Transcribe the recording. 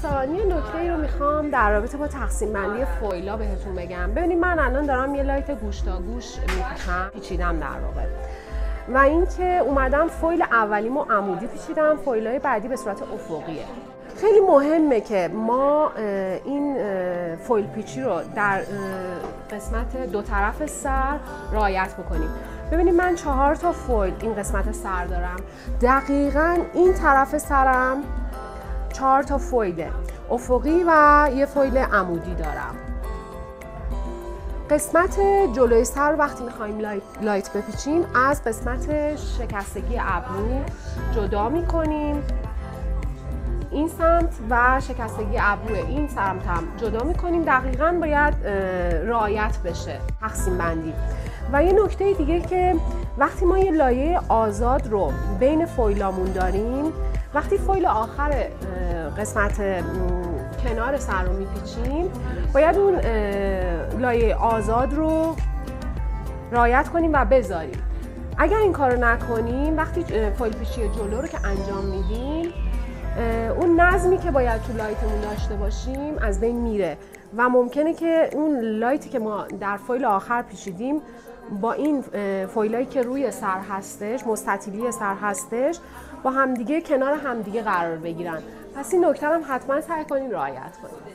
دوستان یه نکته‌ای رو میخوام در رابطه با تقسیم بندی فویلا بهتون بگم. ببینید من الان دارم یه لایت گوش تا گوش پیچیدم در واقع، و اینکه اومدم فویل اولیمو عمودی پیچیدم، فویلای بعدی به صورت افقیه. خیلی مهمه که ما این فویل پیچی رو در قسمت دو طرف سر رعایت بکنیم. ببینید من 4 تا فویل این قسمت سر دارم، دقیقاً این طرف سرم 4 تا فویل افقی و یه فویل عمودی دارم. قسمت جلوی سر وقتی میخوایم لایت بپیچیم از قسمت شکستگی ابرو جدا میکنیم، این سمت و شکستگی ابرو این سمت هم جدا میکنیم. دقیقاً باید رعایت بشه تقسیم بندی. و یه نکته دیگه که وقتی ما یه لایه آزاد رو بین فویلامون داریم، وقتی فویل آخر قسمت کنار سر رو میپیچیم باید اون لایه آزاد رو رعایت کنیم و بذاریم. اگر این کارو نکنیم وقتی فویل پیچی جلو رو که انجام میدیم اون نظمی که باید تو لایتمون داشته باشیم از بین میره و ممکنه که اون لایتی که ما در فویل آخر پیچیدیم با این فویلایی که روی سر هستش، مستطیلی سر هستش، با همدیگه کنار همدیگه قرار بگیرن. پس این نکته هم حتما سعی کنین رعایت کنین.